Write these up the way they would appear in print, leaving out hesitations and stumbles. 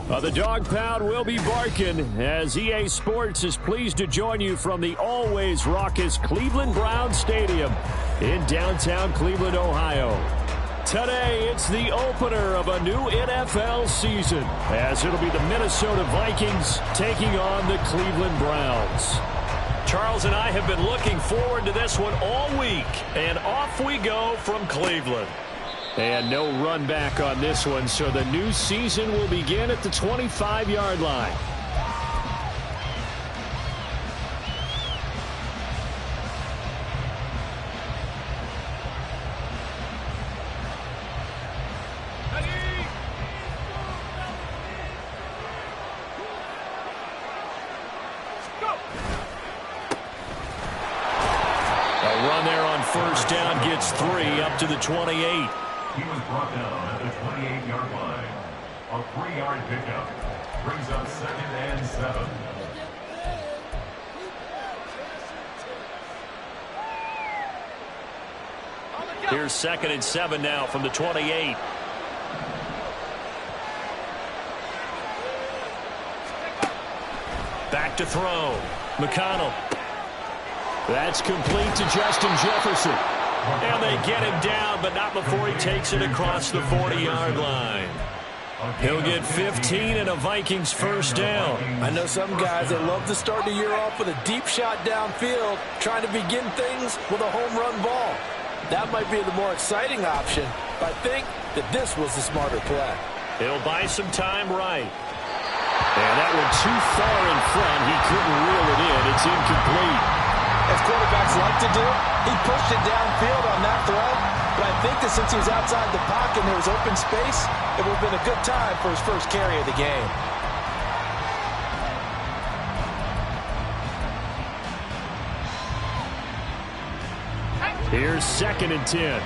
The dog pound will be barking as EA Sports is pleased to join you from the always raucous Cleveland Browns Stadium in downtown Cleveland, Ohio. Today, it's the opener of a new NFL season as it'll be the Minnesota Vikings taking on the Cleveland Browns. Charles and I have been looking forward to this one all week, and off we go from Cleveland. And no run back on this one, so the new season will begin at the 25-yard line. A run there on first down gets 3 up to the 28. He was brought down at the 28-yard line. A 3-yard pickup brings up 2nd and 7. Here's 2nd and 7 now from the 28. Back to throw. McConnell. That's complete to Justin Jefferson. And they get him down, but not before he takes it across the 40-yard line. He'll get 15 and a Vikings first down. I know some guys that love to start the year off with a deep shot downfield, trying to begin things with a home run ball. That might be the more exciting option, but I think that this was the smarter play. He'll buy some time right. And that one too far in front. He couldn't reel it in. It's incomplete. As quarterbacks like to do, he pushed it downfield on that throw. But I think that since he was outside the pocket and there was open space, it would have been a good time for his first carry of the game. Here's 2nd and 10.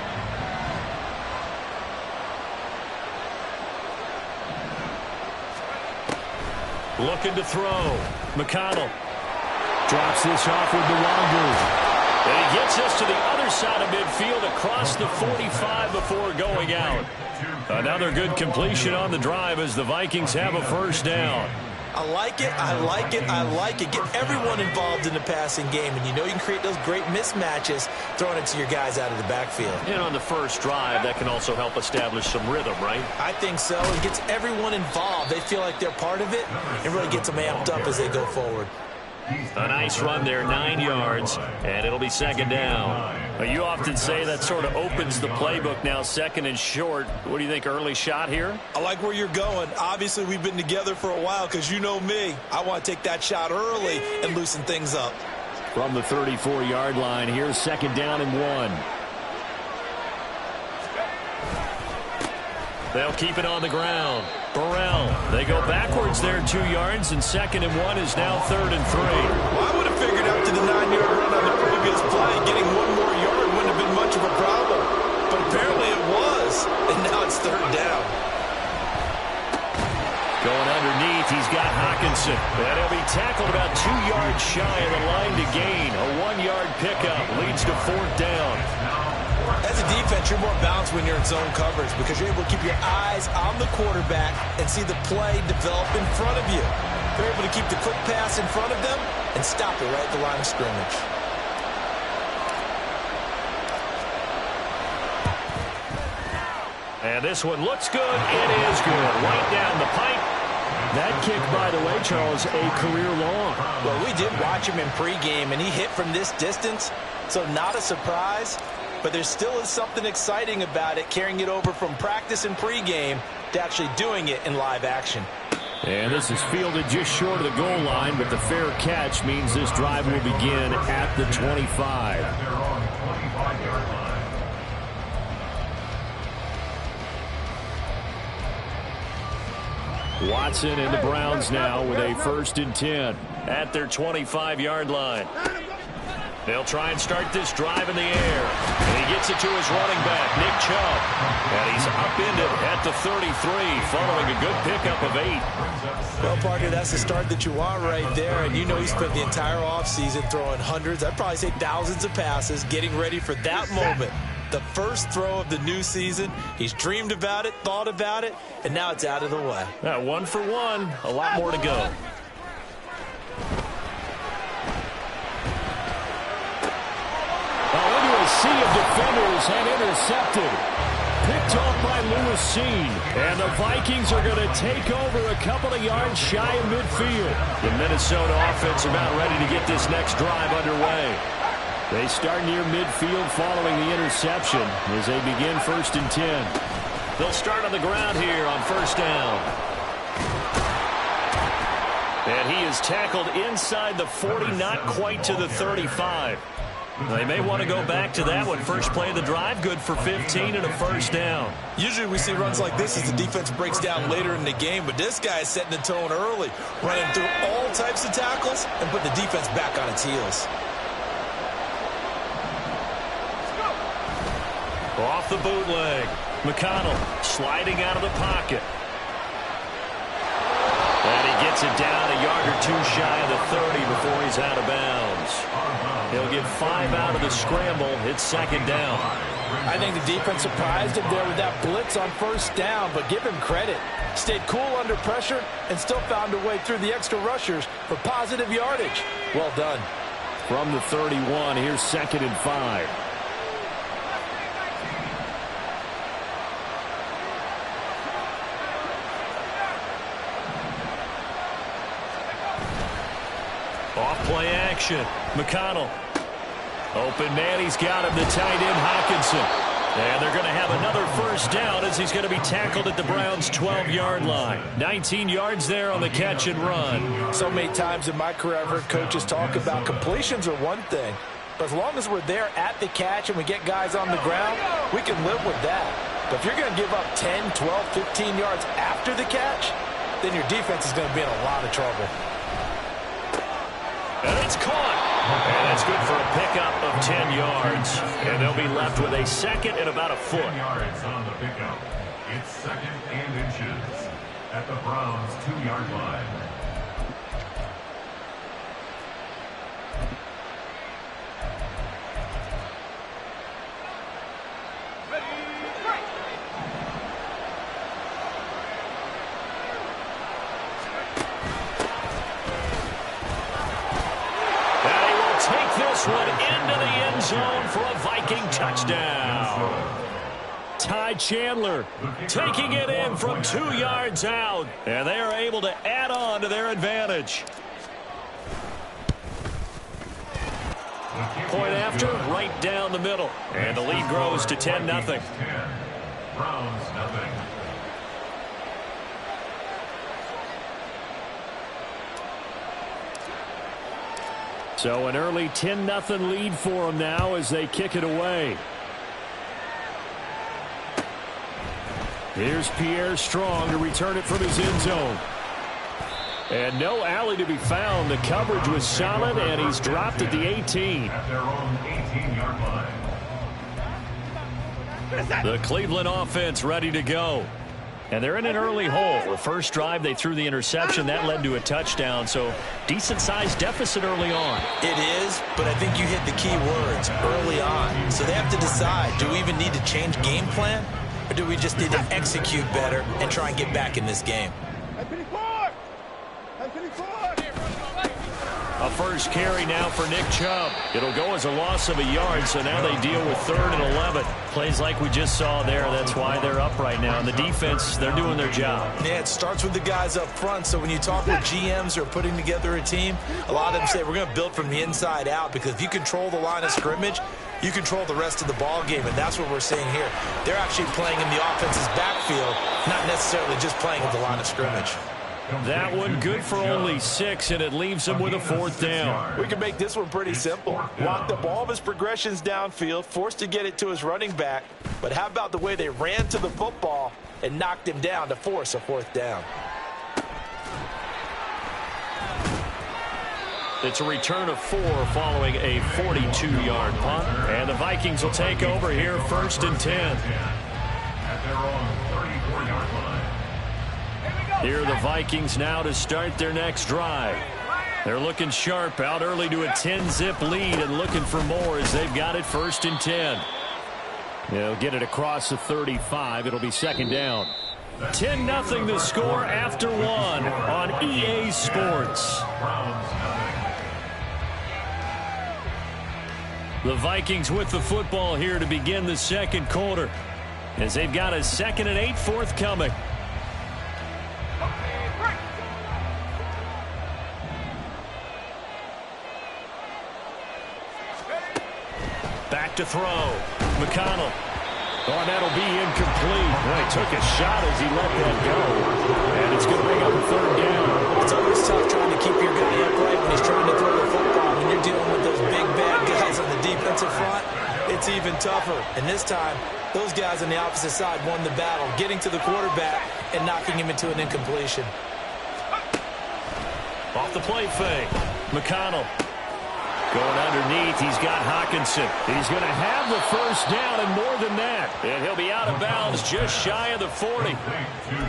Looking to throw. McConnell. Drops this off with Nwangwu. And he gets us to the other side of midfield across the 45 before going out. Another good completion on the drive as the Vikings have a first down. I like it, I like it, I like it. Get everyone involved in the passing game, and you know you can create those great mismatches throwing it to your guys out of the backfield. And on the first drive, that can also help establish some rhythm, right? I think so. It gets everyone involved. They feel like they're part of it, and really gets them amped up as they go forward. A nice run there, 9 yards, and it'll be 2nd down. You often say that sort of opens the playbook now, 2nd and short. What do you think, early shot here? I like where you're going. Obviously, we've been together for a while because you know me. I want to take that shot early and loosen things up. From the 34-yard line, here's 2nd down and 1. They'll keep it on the ground. Burrell, they go backwards there 2 yards, and 2nd and 1 is now 3rd and 3. Well, I would have figured after the 9-yard run on the previous play, getting 1 more yard wouldn't have been much of a problem. But apparently it was, and now it's 3rd down. Going underneath, he's got Hockenson. And he'll be tackled about 2 yards shy of the line to gain. A 1-yard pickup leads to 4th down. As a defense, you're more balanced when you're in zone coverage because you're able to keep your eyes on the quarterback and see the play develop in front of you. You're able to keep the quick pass in front of them and stop it right at the line of scrimmage. And this one looks good. It is good. Right down the pipe. That kick, by the way, Charles, a career long. Well, we did watch him in pregame, and he hit from this distance, so not a surprise. But there still is something exciting about it, carrying it over from practice and pregame to actually doing it in live action. And this is fielded just short of the goal line, but the fair catch means this drive will begin at the 25. Watson and the Browns now with a 1st and 10 at their 25-yard line. They'll try and start this drive in the air. And he gets it to his running back, Nick Chubb. And he's upended at the 33 following a good pickup of 8. Well, Parker, that's the start that you want right there. And you know he spent the entire offseason throwing hundreds, I'd probably say thousands of passes, getting ready for that moment. The first throw of the new season. He's dreamed about it, thought about it, and now it's out of the way. 1 for 1. A lot more to go. Into a sea of defenders and intercepted. Picked off by Lewis Cine. And the Vikings are going to take over a couple of yards shy of midfield. The Minnesota offense about ready to get this next drive underway. They start near midfield following the interception as they begin 1st and 10. They'll start on the ground here on 1st down. And he is tackled inside the 40, not quite to the 35. They may want to go back to that one. First play of the drive, good for 15 and a 1st down. Usually we see runs like this as the defense breaks down later in the game, but this guy is setting the tone early, running through all types of tackles and put the defense back on its heels. Off the bootleg. McConnell sliding out of the pocket. And he gets it down a yard or 2 shy of the 30 before he's out of bounds. He'll get 5 out of the scramble. It's 2nd down. I think the defense surprised him there with that blitz on 1st down, but give him credit. Stayed cool under pressure and still found a way through the extra rushers for positive yardage. Well done. From the 31, here's 2nd and 5. Off-play action. McConnell. Open man. He's got him. The tight end, Hockenson. And they're going to have another 1st down as he's going to be tackled at the Browns' 12-yard line. 19 yards there on the catch and run. So many times in my career I've heard coaches talk about completions are one thing. But as long as we're there at the catch and we get guys on the ground, we can live with that. But if you're going to give up 10, 12, 15 yards after the catch, then your defense is going to be in a lot of trouble. And it's caught. And that's good for a pickup of 10 yards. And they'll be left with a 2nd and about a foot. 10 yards on the pickup. It's 2nd and inches at the Browns' 2-yard line. One into the end zone for a Viking touchdown. Ty Chandler taking it in from 2 yards out, and they are able to add on to their advantage. Point after, right down the middle, and the lead grows to 10-0. Browns 0. So an early 10-0 lead for them now as they kick it away. Here's Pierre Strong to return it from his end zone. And no alley to be found. The coverage was solid, and he's dropped at the 18. At their own 18-yard line. The Cleveland offense ready to go. And they're in an early hole. The first drive, they threw the interception. That led to a touchdown. So decent-sized deficit early on. It is, but I think you hit the key words early on. So they have to decide, do we even need to change game plan? Or do we just need to execute better and try and get back in this game? A first carry now for Nick Chubb. It'll go as a loss of a yard, so now they deal with 3rd and 11. Plays like we just saw there. That's why they're up right now. And the defense, they're doing their job. Yeah, it starts with the guys up front. So when you talk with GMs who are putting together a team, a lot of them say we're going to build from the inside out, because if you control the line of scrimmage, you control the rest of the ball game, and that's what we're seeing here. They're actually playing in the offense's backfield, not necessarily just playing at the line of scrimmage. That one good for only 6, and it leaves him with a 4th down. We can make this one pretty simple. Walk the ball of his progressions downfield, forced to get it to his running back. But how about the way they ran to the football and knocked him down to force a 4th down? It's a return of 4 following a 42-yard punt. And the Vikings will take over here 1st and 10. At their own 34-yard line. Here are the Vikings now to start their next drive. They're looking sharp, out early to a 10-zip lead and looking for more as they've got it 1st and 10. He'll get it across the 35. It'll be second down. 10-0 the score after one on EA Sports. The Vikings with the football here to begin the second quarter, as they've got a 2nd and 8 forthcoming. Back to throw. McConnell. Oh, and that'll be incomplete. Well, he took a shot as he let that go. And it's going to bring up a 3rd down. It's always tough trying to keep your guy upright when he's trying to throw the football. When you're dealing with those big, bad guys on the defensive front, it's even tougher. And this time, those guys on the opposite side won the battle, getting to the quarterback and knocking him into an incompletion. Off the play fake. McConnell. Going underneath, he's got Hockenson. He's going to have the 1st down and more than that. And he'll be out of bounds just shy of the 40.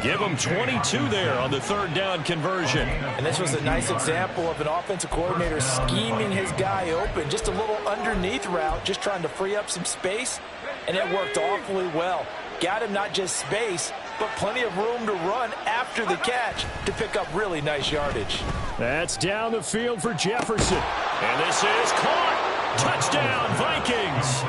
Give him 22 there on the 3rd down conversion. And this was a nice example of an offensive coordinator scheming his guy open. Just a little underneath route, just trying to free up some space. And it worked awfully well. Got him not just space, but plenty of room to run after the catch to pick up really nice yardage. That's down the field for Jefferson. And this is caught. Touchdown, Vikings.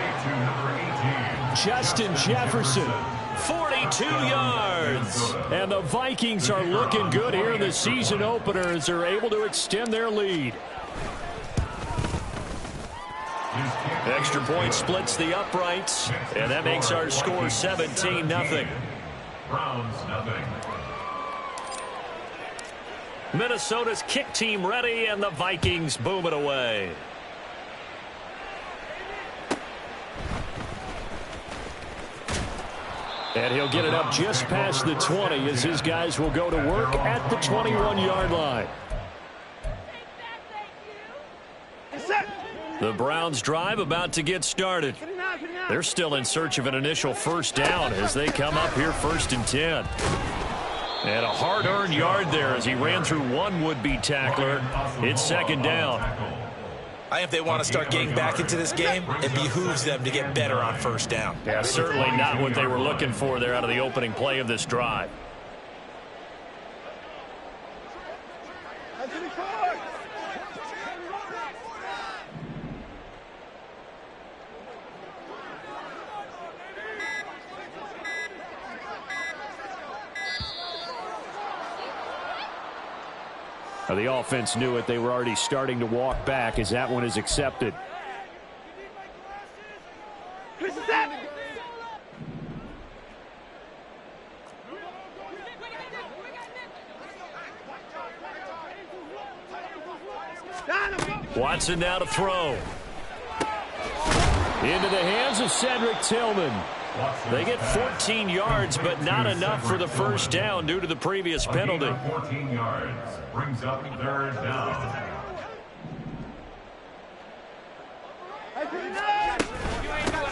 Justin Jefferson, 42 yards. And the Vikings are looking good here in the season opener as they're able to extend their lead. Extra point splits the uprights, and that makes our score 17-0. Browns, nothing. Minnesota's kick team ready, and the Vikings boom it away. And he'll get it up just past the 20 as his guys will go to work at the 21-yard line. The Browns drive about to get started. They're still in search of an initial 1st down as they come up here 1st and 10. And a hard-earned yard there as he ran through one would-be tackler. It's 2nd down. I think if they want to start getting back into this game, it behooves them to get better on 1st down. Yeah, certainly not what they were looking for there out of the opening play of this drive. The offense knew it. They were already starting to walk back as that one is accepted. Watson now to throw. Into the hands of Cedric Tillman. They get 14 yards, but not enough for the 1st down due to the previous penalty. 14 yards brings up 3rd down.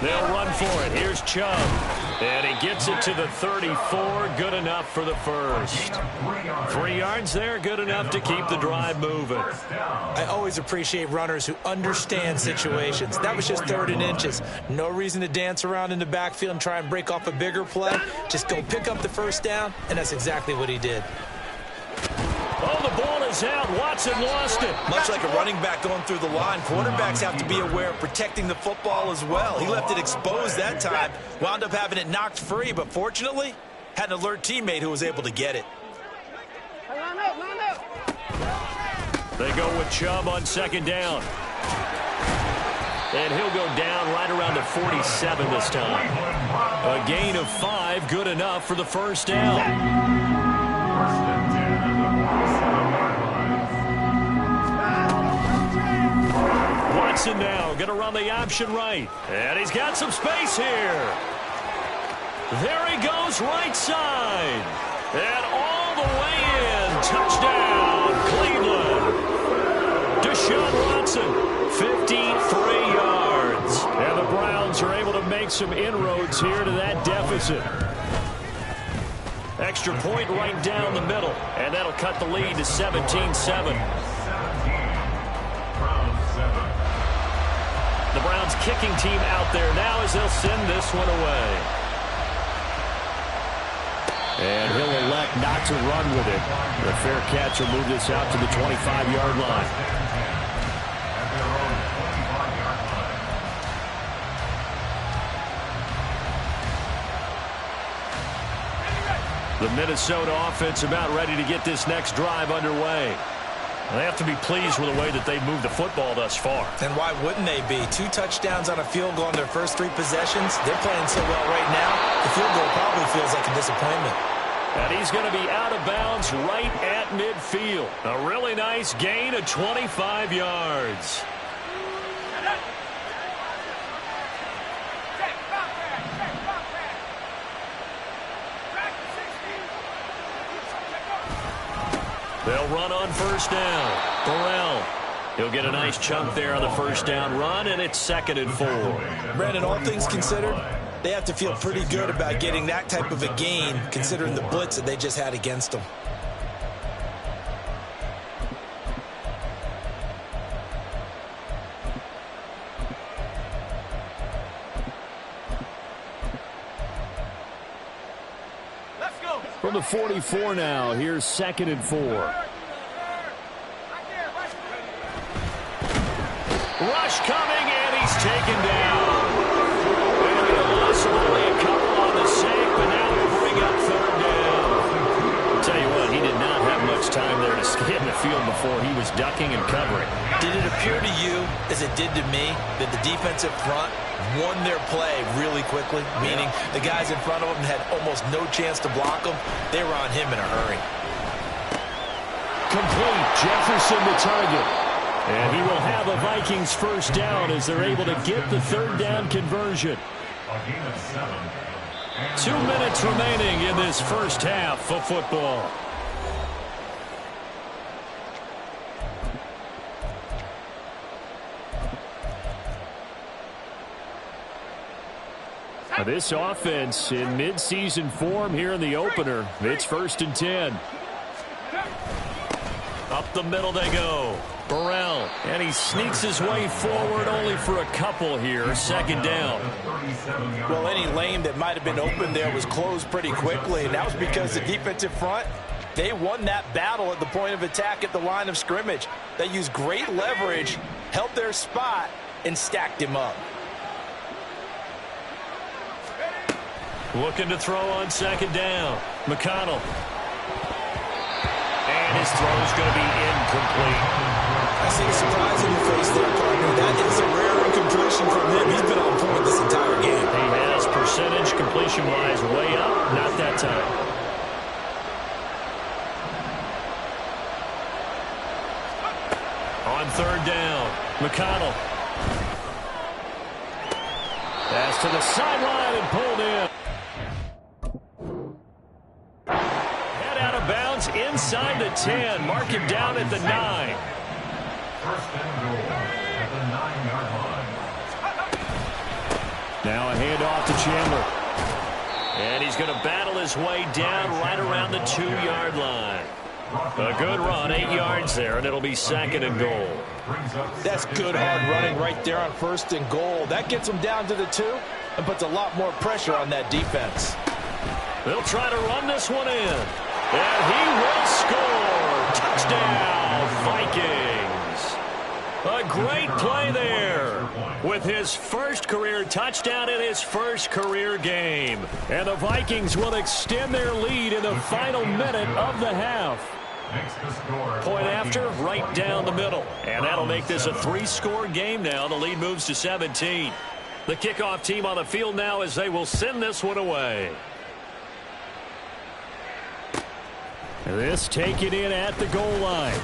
They'll run for it. Here's Chubb. And he gets it to the 34. Good enough for the 1st. 3 yards there. Good enough to keep the drive moving. I always appreciate runners who understand situations. That was just 3rd and inches. No reason to dance around in the backfield and try and break off a bigger play. Just go pick up the 1st down, and that's exactly what he did. Oh, the ball is out. Watson lost it. Much like a running back going through the line, quarterbacks have to be aware of protecting the football as well. He left it exposed that time, wound up having it knocked free, but fortunately, had an alert teammate who was able to get it. They go with Chubb on 2nd down. And he'll go down right around the 47 this time. A gain of 5, good enough for the 1st down. Watson now going to run the option right. And he's got some space here. There he goes right side. And all the way in. Touchdown, Cleveland. Deshaun Watson, 53 yards. And the Browns are able to make some inroads here to that deficit. Extra point right down the middle. And that'll cut the lead to 17-7. The Browns kicking team out there now as they'll send this one away. And he'll elect not to run with it. The fair catch will move this out to the 25-yard line. The Minnesota offense about ready to get this next drive underway. They have to be pleased with the way that they've moved the football thus far. And why wouldn't they be? 2 touchdowns on a field goal in their first 3 possessions. They're playing so well right now, the field goal probably feels like a disappointment. And he's going to be out of bounds right at midfield. A really nice gain of 25 yards. They'll run on first down. Burrell. He'll get a nice chunk there on the first down run, and it's 2nd and 4. Brandon, all things considered, they have to feel pretty good about getting that type of a gain, considering the blitz that they just had against them. From the 44 now, here's 2nd and 4. Rush coming, and he's taken down. They'll get a loss of only a couple on the sack, but now we'll bring up 3rd down. I'll tell you what, he did not have much time there to scan the field before he was ducking and covering. Did it appear to you, as it did to me, that the defensive front won their play really quickly, meaning the guys in front of them had almost no chance to block them? They were on him in a hurry. Complete. Jefferson the target. And he will have a Vikings first down as they're able to get the 3rd down conversion. 2 minutes remaining in this first half of football. This offense in midseason form here in the opener. It's 1st and 10. Up the middle they go. Burrell. And he sneaks his way forward only for a couple here. 2nd down. Well, any lane that might have been open there was closed pretty quickly, and that was because the defensive front, they won that battle at the point of attack at the line of scrimmage. They used great leverage, held their spot, and stacked him up. Looking to throw on 2nd down. McConnell. And his throw's going to be incomplete. I see a surprise in your face there, partner. That is a rare incompletion from him. He's been on point this entire game. He has percentage completion-wise way up. Not that time. On 3rd down, McConnell. Pass to the sideline and pulled in. Head out of bounds inside the 10. Mark him down at the 9. 1st and goal at the 9-yard line. Now a handoff to Chandler. And he's going to battle his way down right around the 2-yard line. A good run, 8 yards there, and it'll be 2nd and goal. That's good hard running right there on 1st and goal. That gets them down to the 2 and puts a lot more pressure on that defense. They'll try to run this one in. And he will score. Touchdown, Vikings. A great play there with his first career touchdown in his first career game. And the Vikings will extend their lead in the final minute of the half. Point after, right down the middle. And that'll make this a 3-score game now. The lead moves to 17. The kickoff team on the field now as they will send this one away. This taken in at the goal line.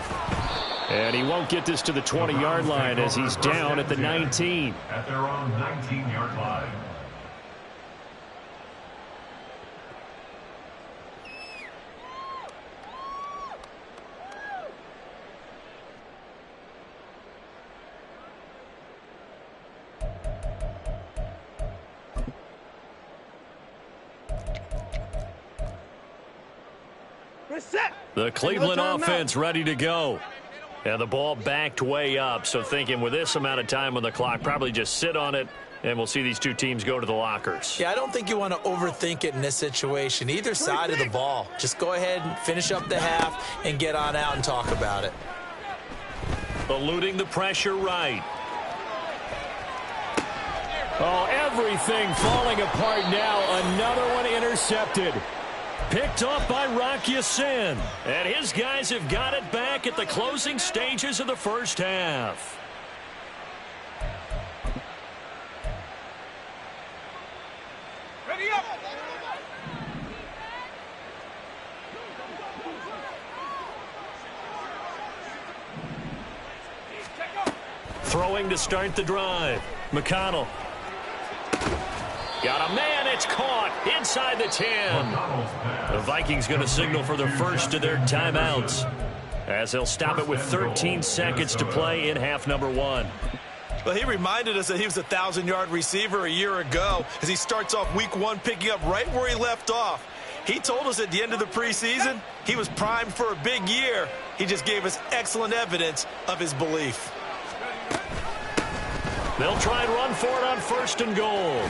And he won't get this to the 20-yard line as he's down at the 19. At their own 19-yard line. The Cleveland offense ready to go. And the ball backed way up, so thinking with this amount of time on the clock, probably just sit on it, and we'll see these two teams go to the lockers. Yeah, I don't think you want to overthink it in this situation. Either side of the ball. Just go ahead and finish up the half and get on out and talk about it. Eluding the pressure right. Oh, everything falling apart now. Another one intercepted. Picked off by Rock Ya-Sin. And his guys have got it back at the closing stages of the first half. Ready up. Throwing to start the drive. McConnell. Got a man, it's caught inside the 10. The Vikings going to signal for the first of their timeouts as they'll stop it with 13 seconds to play in half number 1. Well, he reminded us that he was a 1,000-yard receiver a year ago as he starts off week 1 picking up right where he left off. He told us at the end of the preseason he was primed for a big year. He just gave us excellent evidence of his belief. They'll try and run for it on 1st and goal.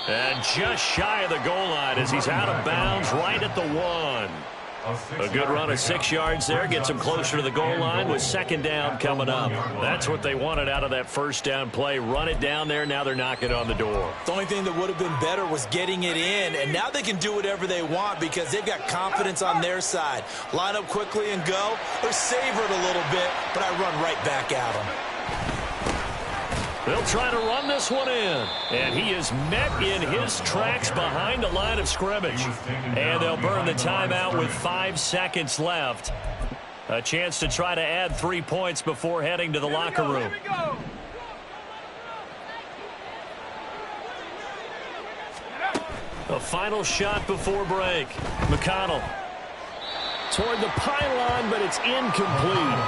And just shy of the goal line as he's out of bounds right at the 1. A good run of 6 yards there gets him closer to the goal line with 2nd down coming up. That's what they wanted out of that 1st down play. Run it down there. Now they're knocking on the door. The only thing that would have been better was getting it in, and now they can do whatever they want because they've got confidence on their side. Line up quickly and go, or savor it a little bit, but I run right back at them. They'll try to run this one in. And he is met in his tracks behind the line of scrimmage. And they'll burn the timeout with 5 seconds left. A chance to try to add 3 points before heading to the locker room. A final shot before break. McConnell. Toward the pylon, but it's incomplete.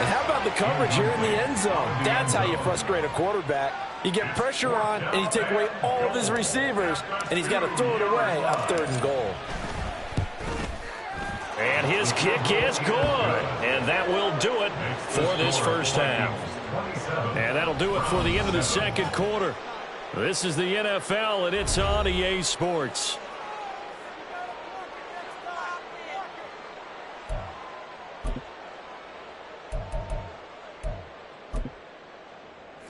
And how about the coverage here in the end zone? That's how you frustrate a quarterback. You get pressure on, and you take away all of his receivers, and he's got to throw it away on 3rd and goal. And his kick is good. And that will do it for this first half. And that'll do it for the end of the 2nd quarter. This is the NFL, and it's on EA Sports.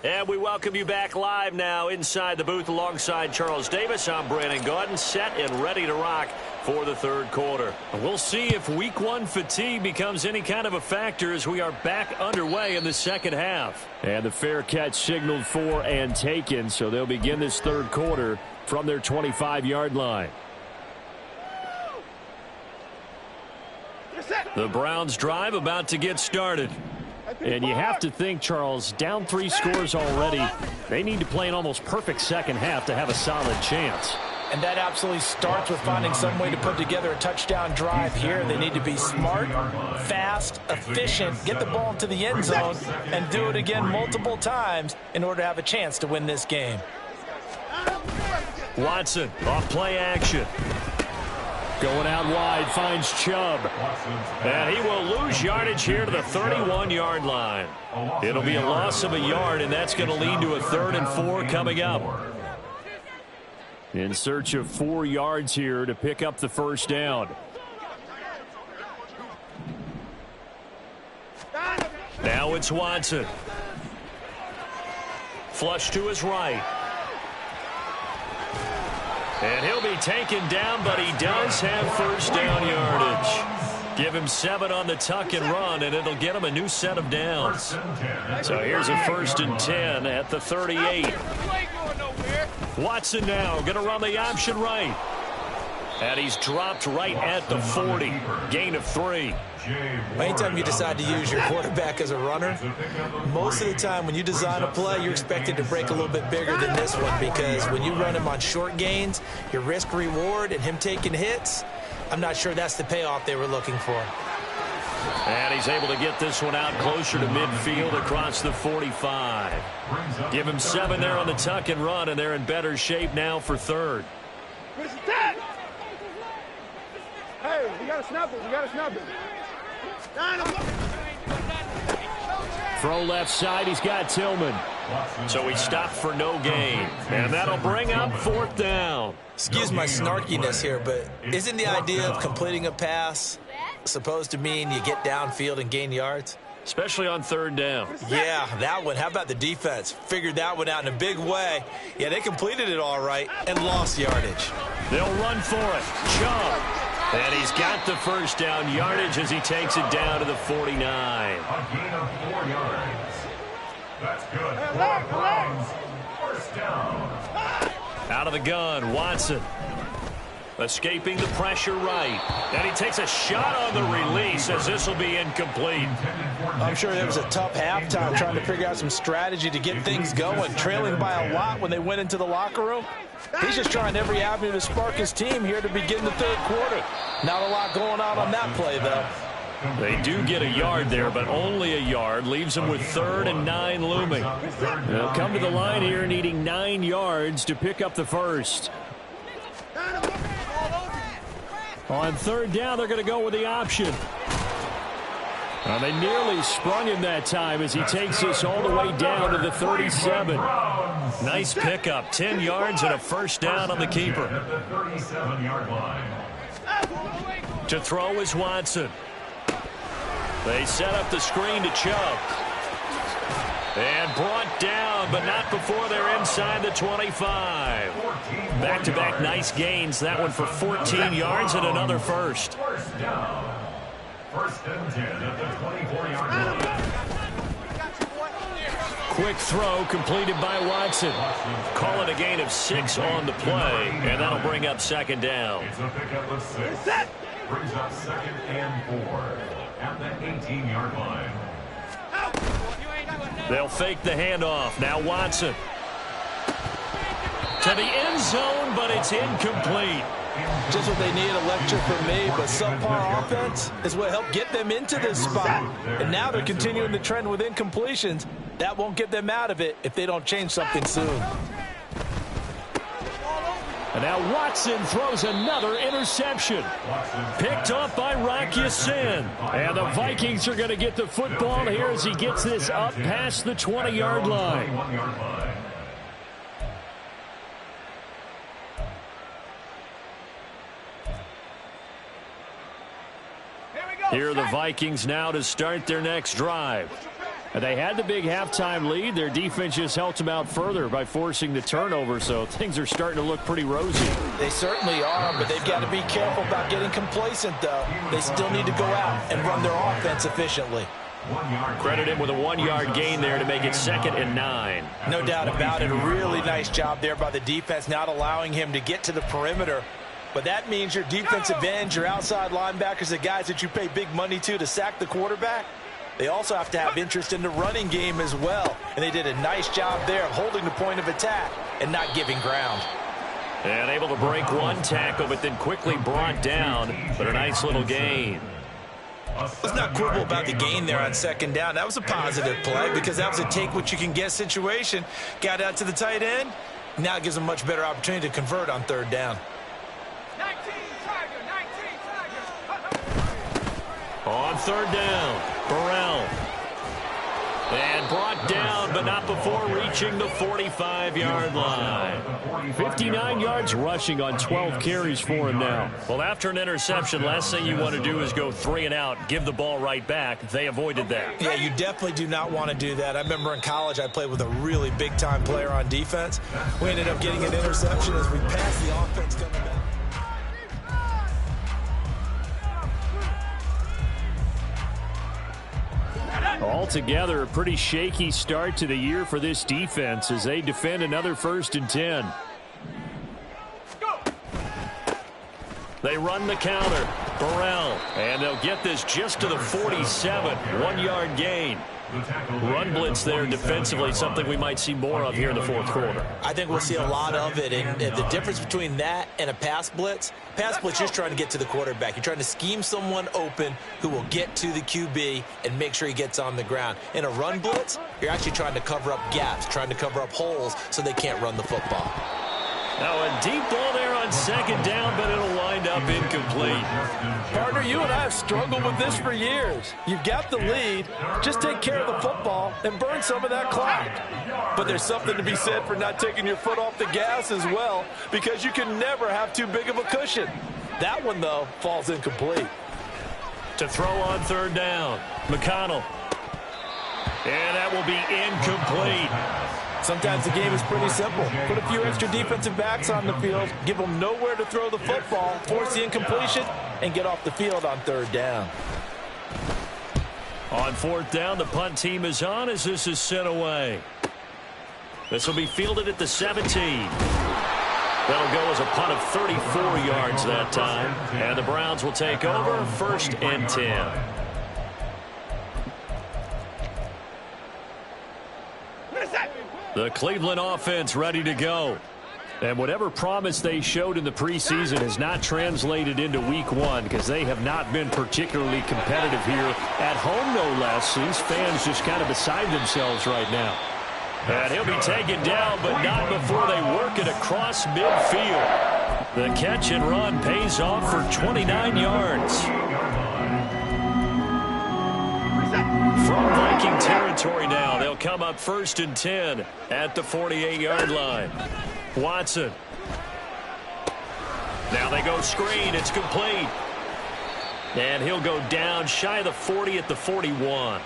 And we welcome you back live now inside the booth alongside Charles Davis. I'm Brandon Gaudin, set and ready to rock for the 3rd quarter. We'll see if week 1 fatigue becomes any kind of a factor as we are back underway in the 2nd half. And the fair catch signaled for and taken, so they'll begin this 3rd quarter from their 25-yard line. The Browns drive about to get started. And you have to think, Charles, down 3 scores already. They need to play an almost perfect 2nd half to have a solid chance. And that absolutely starts with finding some way to put together a touchdown drive here. They need to be smart, fast, efficient, get the ball into the end zone, and do it again multiple times in order to have a chance to win this game. Watson off play action. Going out wide, finds Chubb. And he will lose yardage here to the 31-yard line. It'll be a loss of a yard, and that's going to lead to a 3rd and 4 coming up. In search of 4 yards here to pick up the 1st down. Now it's Watson. Flush to his right. And he'll be taken down, but he does have 1st down yardage. Give him 7 on the tuck and run, and it'll get him a new set of downs. So here's a 1st and 10 at the 38. Watson now going to run the option right. And he's dropped right at the 40. Gain of 3. Anytime you decide to use your quarterback as a runner, most of the time when you design a play, you're expected to break a little bit bigger than this one because when you run him on short gains, your risk-reward and him taking hits, I'm not sure that's the payoff they were looking for. And he's able to get this one out closer to midfield across the 45. Give him 7 there on the tuck and run, and they're in better shape now for 3rd. Hey, we got to snap it. We got to snap it. Throw left side, he's got Tillman. So he stopped for no gain. And that'll bring up 4th down. Excuse my snarkiness here, but isn't the idea of completing a pass supposed to mean you get downfield and gain yards? Especially on 3rd down. Yeah, that one. How about the defense? Figured that one out in a big way. Yeah, they completed it all right and lost yardage. They'll run for it. Chubb. And he's got the 1st down yardage as he takes it down to the 49. A gain of 4 yards. That's good. 4 Browns. 1st down. Out of the gun, Watson. Escaping the pressure right. And he takes a shot on the release as this will be incomplete. I'm sure there was a tough halftime trying to figure out some strategy to get things going, trailing by a lot when they went into the locker room. He's just trying every avenue to spark his team here to begin the 3rd quarter. Not a lot going on that play, though. They do get a yard there, but only a yard. Leaves them with 3rd and 9 looming. They'll come to the line here needing 9 yards to pick up the 1st. On 3rd down, they're going to go with the option. They nearly sprung him that time as he takes this all the way down to the 37. Nice pickup. 10 yards and a 1st down on the keeper. At the 37-yard line. To throw is Watson. They set up the screen to Chubb. And brought down, but not before they're inside the 25. Back-to-back nice gains. That one for 14 yards and another 1st. 1st down. 1st and 10 at the 24-yard line. Quick throw completed by Watson. Call it a gain of 6 on the play, and that'll bring up 2nd down. It's a pickup of 6. Brings up 2nd and 4 at the 18-yard line. They'll fake the handoff. Now Watson. To the end zone, but it's incomplete. Just what they need, a lecture from me, but subpar offense is what helped get them into this spot. And now they're continuing the trend with incompletions. That won't get them out of it if they don't change something soon. And now Watson throws another interception. Picked off by Rock Ya-Sin. And the Vikings are going to get the football here as he gets this up past the 20-yard line. Here are the Vikings now to start their next drive. They had the big halftime lead. Their defense just helped them out further by forcing the turnover, so things are starting to look pretty rosy. They certainly are, but they've got to be careful about getting complacent, though. They still need to go out and run their offense efficiently. Credit him with a 1-yard gain there to make it 2nd and 9. No doubt about it. A really nice job there by the defense, not allowing him to get to the perimeter. But that means your defensive ends, your outside linebackers, the guys that you pay big money to sack the quarterback, they also have to have interest in the running game as well. And they did a nice job there of holding the point of attack and not giving ground. And able to break one tackle, but then quickly brought down. But a nice little gain. Let's not quibble about the gain there on 2nd down. That was a positive play because that was a take-what-you-can-get situation. Got out to the tight end. Now it gives them a much better opportunity to convert on 3rd down. 19 Tiger. On 3rd down, Burrell. And brought down, but not before reaching the 45-yard line. 59 yards rushing on 12 carries for him now. Well, after an interception, last thing you want to do is go 3 and out, give the ball right back. They avoided that. Yeah, you definitely do not want to do that. I remember in college I played with a really big-time player on defense. We ended up getting an interception as we passed the offense coming back. Altogether, a pretty shaky start to the year for this defense as they defend another 1st and 10. They run the counter. Burrell. And they'll get this just to the 47. 1-yard gain. Run blitz there defensively, something we might see more of here in the 4th quarter. I think we'll see a lot of it. And the difference between that and a pass blitz you're just trying to get to the quarterback. You're trying to scheme someone open who will get to the QB and make sure he gets on the ground. In a run blitz, you're actually trying to cover up gaps, trying to cover up holes so they can't run the football. Now a deep ball there on 2nd down, but it'll wind up up incomplete. Partner, you and I have struggled with this for years. You've got the lead. Just take care of the football and burn some of that clock. But there's something to be said for not taking your foot off the gas as well, because you can never have too big of a cushion. That one, though, falls incomplete. To throw on third down, McConnell. And that will be incomplete. Sometimes the game is pretty simple. Put a few extra defensive backs on the field, give them nowhere to throw the football, force the incompletion, and get off the field on third down. On fourth down, the punt team is on as this is sent away. This will be fielded at the 17. That'll go as a punt of 34 yards that time. And the Browns will take over, 1st and 10. The Cleveland offense ready to go. And whatever promise they showed in the preseason has not translated into week one, because they have not been particularly competitive here at home, no less. These fans just kind of beside themselves right now. And he'll be taken down, but not before they work it across midfield. The catch and run pays off for 29 yards. From Viking territory now, they'll come up 1st and 10 at the 48-yard line. Watson. Now they go screen. It's complete. And he'll go down shy of the 40 at the 41.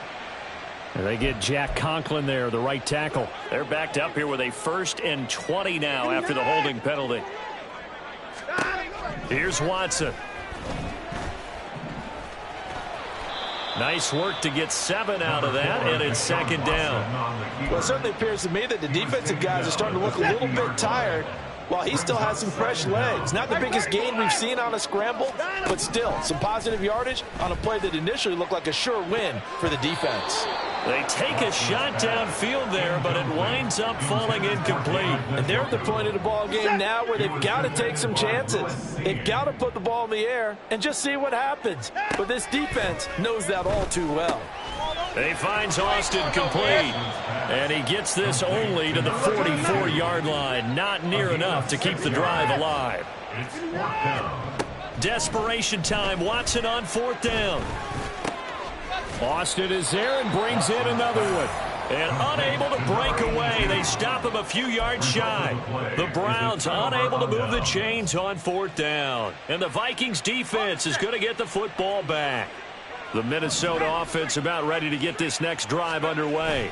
And they get Jack Conklin there, the right tackle. They're backed up here with a 1st and 20 now after the holding penalty. Here's Watson. Nice work to get 7 out of that, and it's 2nd down. Well, it certainly appears to me that the defensive guys are starting to look a little bit tired, while he still has some fresh legs. Not the biggest gain we've seen on a scramble, but still some positive yardage on a play that initially looked like a sure win for the defense. They take a shot downfield there, but it winds up falling incomplete. And they're at the point of the ball game now where they've got to take some chances. They've got to put the ball in the air and just see what happens. But this defense knows that all too well. He finds Austin complete, and he gets this only to the 44-yard line. Not near enough to keep the drive alive. Desperation time. Watson on 4th down. Austin is there and brings in another one. And unable to break away. They stop him a few yards shy. The Browns unable to move the chains on 4th down. And the Vikings defense is going to get the football back. The Minnesota offense about ready to get this next drive underway.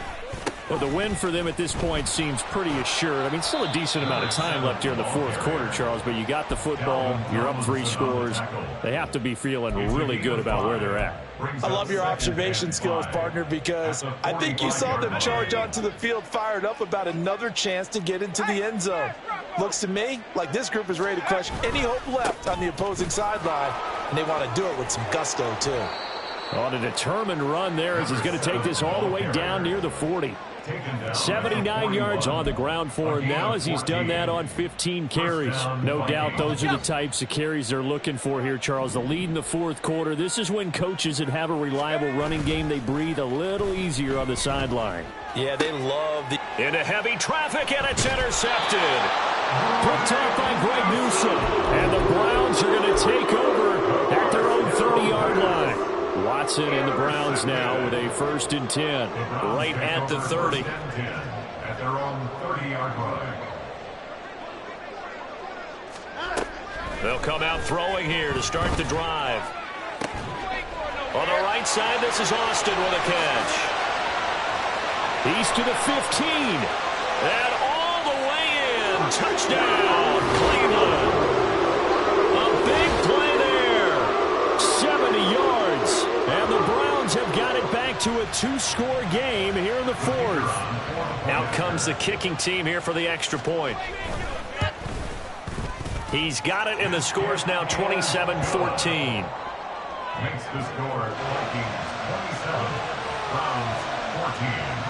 Well, the win for them at this point seems pretty assured. I mean, still a decent amount of time left here in the 4th quarter, Charles, but you got the football. You're up 3 scores. They have to be feeling really good about where they're at. I love your observation skills, partner, because I think you saw them charge onto the field fired up about another chance to get into the end zone. Looks to me like this group is ready to crush any hope left on the opposing sideline, and they want to do it with some gusto, too. On a determined run there as he's going to take this all the way down near the 40. 79 yards on the ground for him now as he's done that on 15 carries. No doubt those are the types of carries they're looking for here, Charles. The lead in the 4th quarter. This is when coaches that have a reliable running game, they breathe a little easier on the sideline. Yeah, they love the... Into heavy traffic, and it's intercepted. Picked off by Greg Newsome. And the Browns are going to take over at their own 30-yard line. Watson and the Browns now with a 1st and 10. Right at the 30. At their own 30-yard line. They'll come out throwing here to start the drive. On the right side, this is Austin with a catch. He's to the 15. And all the way in. Touchdown, Cleveland. A big play there. 70 yards. And the Browns have got it back to a 2-score game here in the 4th. Out comes the kicking team here for the extra point. He's got it, and the score's now 27-14. Makes the score Vikings 27, Browns 14.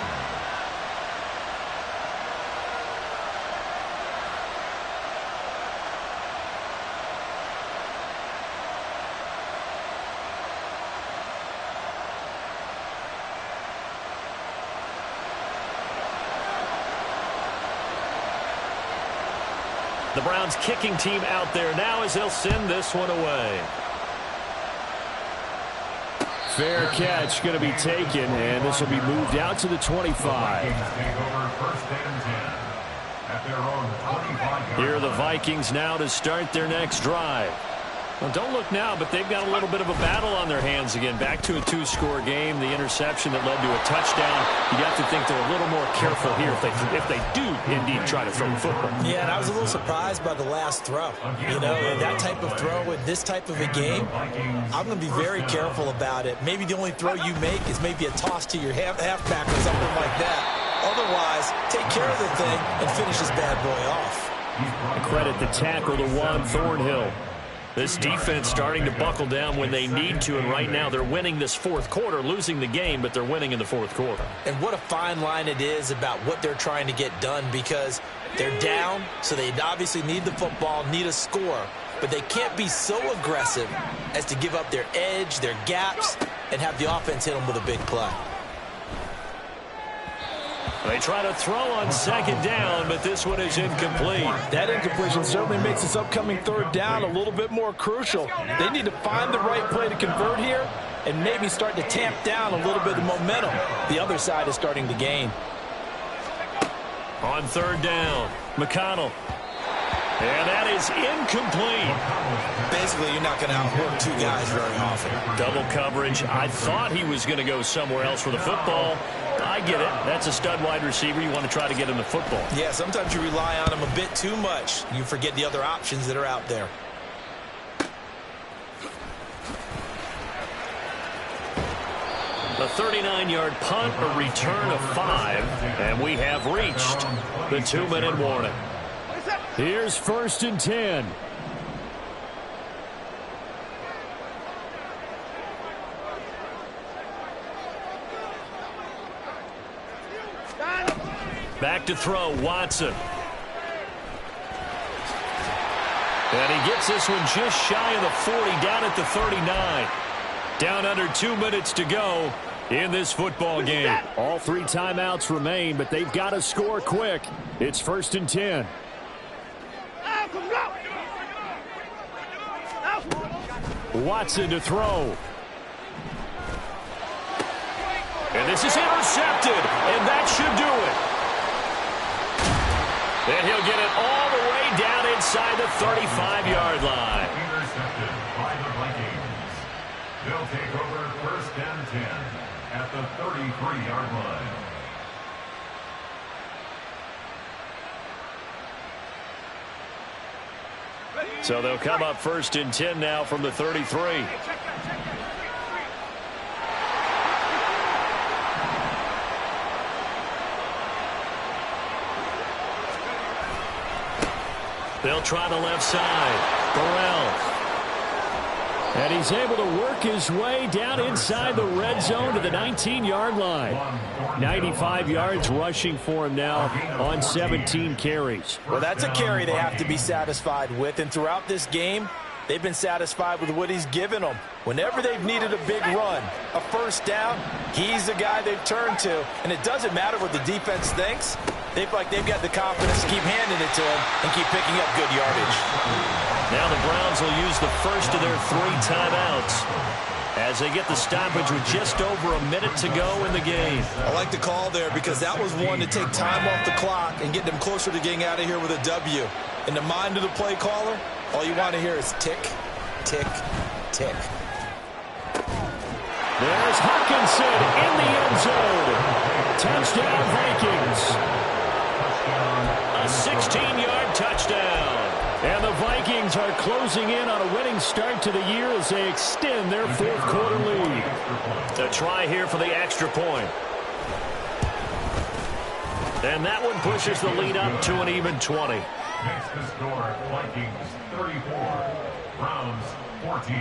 The Browns kicking team out there now as they'll send this one away. Fair catch going to be taken, and this will be moved out to the 25. Here are the Vikings now to start their next drive. Well, don't look now, but they've got a little bit of a battle on their hands again. Back to a two-score game. The interception that led to a touchdown. You got to think they're a little more careful here if they do indeed try to throw the football. Yeah, and I was a little surprised by the last throw. You know, that type of throw in this type of a game, I'm going to be very careful about it. Maybe the only throw you make is maybe a toss to your halfback or something like that. Otherwise, take care of the thing and finish this bad boy off. And credit the tackle to Juan Thornhill. This defense starting to buckle down when they need to, and right now they're winning this fourth quarter, losing the game, but they're winning in the fourth quarter. And what a fine line it is about what they're trying to get done, because they're down, so they obviously need the football, need a score, but they can't be so aggressive as to give up their edge, their gaps, and have the offense hit them with a big play. They try to throw on second down, but this one is incomplete. That incompletion certainly makes this upcoming third down a little bit more crucial. They need to find the right play to convert here and maybe start to tamp down a little bit of momentum the other side is starting to gain. On third down, McConnell. And that is incomplete. Basically, you're not going to outwork two guys very often. Double coverage. I thought he was going to go somewhere else for the football. I get it. That's a stud wide receiver. You want to try to get him the football. Yeah, sometimes you rely on him a bit too much. You forget the other options that are out there. A 39-yard punt, a return of 5, and we have reached the 2-minute warning. Here's 1st and 10. Back to throw, Watson. And he gets this one just shy of the 40, down at the 39. Down under 2 minutes to go in this football game. All 3 timeouts remain, but they've got to score quick. It's 1st and 10. Watson to throw. And this is intercepted, and that should do it. And he'll get it all the way down inside the 35-yard line. Intercepted by the Vikings. They'll take over 1st and 10 at the 33-yard line. So they'll come up 1st and 10 now from the 33. They'll try the left side. Burrell. And he's able to work his way down inside the red zone to the 19-yard line. 95 yards rushing for him now on 17 carries. Well, that's a carry they have to be satisfied with, and throughout this game, they've been satisfied with what he's given them. Whenever they've needed a big run, a first down, he's the guy they've turned to, and it doesn't matter what the defense thinks. They've got the confidence to keep handing it to him and keep picking up good yardage. Now the Browns will use the first of their 3 timeouts as they get the stoppage with just over a minute to go in the game. I like the call there because that was one to take time off the clock and get them closer to getting out of here with a W. In the mind of the play caller, all you want to hear is tick, tick, tick. There's Hawkinson in the end zone. Touchdown, Vikings. A 16-yard touchdown. And the Vikings are closing in on a winning start to the year as they extend their 4th quarter lead. A try here for the extra point. And that one pushes the lead up to an even 20. Makes the score Vikings 34, Browns 14.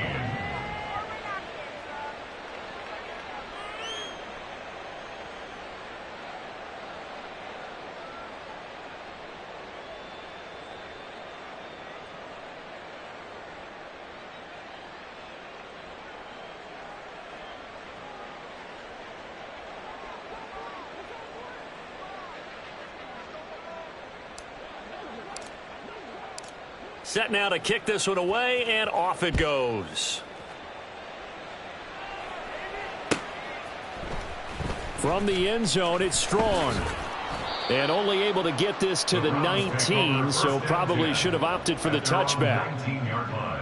Set now to kick this one away, and off it goes. From the end zone, it's Strong. And only able to get this to the 19, so probably should have opted for the touchback. 19-yard line.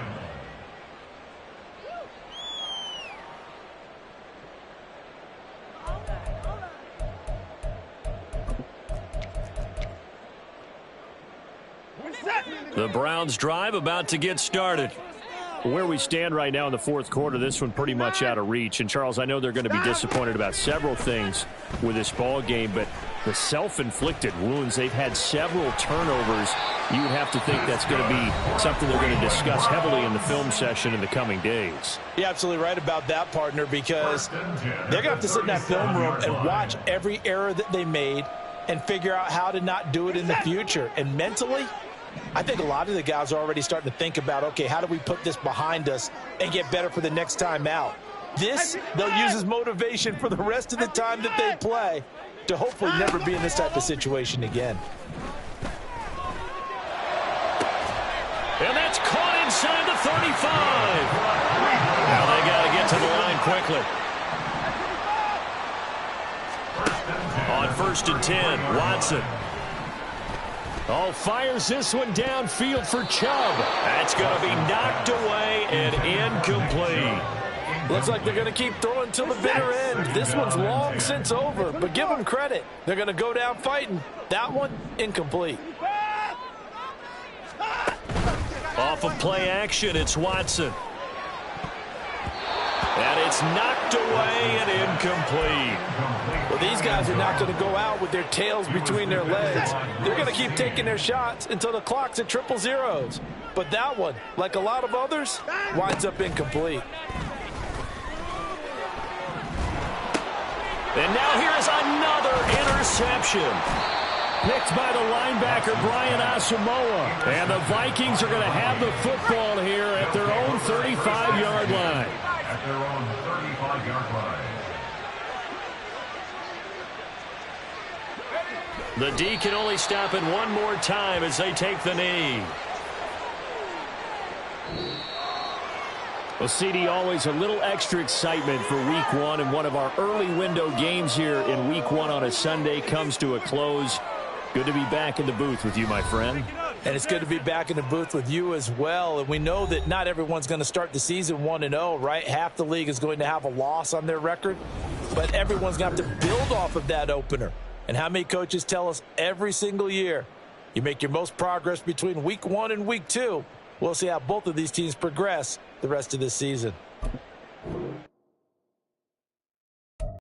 The Browns drive about to get started. Where we stand right now in the fourth quarter, this one pretty much out of reach. And, Charles, I know they're going to be disappointed about several things with this ball game, but the self-inflicted wounds, they've had several turnovers. You would have to think that's going to be something they're going to discuss heavily in the film session in the coming days. You're absolutely right about that, partner, because they're going to have to sit in that film room and watch every error that they made and figure out how to not do it in the future. And mentally, I think a lot of the guys are already starting to think about, okay, how do we put this behind us and get better for the next time out? This, they'll use as motivation for the rest of the time that they play to hopefully never be in this type of situation again. And that's caught inside the 35. Now they got to get to the line quickly. On 1st and 10, Watson. Oh, fires this one downfield for Chubb. That's going to be knocked away and incomplete. Looks like they're going to keep throwing till the bitter end. This one's long since over, but give them credit. They're going to go down fighting. That one, incomplete. Off of play action, it's Watson. And it's knocked away and incomplete. Well, these guys are not going to go out with their tails between their legs. They're going to keep taking their shots until the clock's at triple zeros. But that one, like a lot of others, winds up incomplete. And now here is another interception. Picked by the linebacker, Brian Asamoah. And the Vikings are going to have the football here at their own 35-yard line. At their own 35-yard line. The D can only stop it one more time as they take the knee. Well, CD, always a little extra excitement for Week 1, and one of our early window games here in Week 1 on a Sunday comes to a close. Good to be back in the booth with you, my friend. And it's good to be back in the booth with you as well. And we know that not everyone's going to start the season 1-0, right? Half the league is going to have a loss on their record. But everyone's going to have to build off of that opener. And how many coaches tell us every single year, you make your most progress between Week 1 and Week 2. We'll see how both of these teams progress the rest of this season.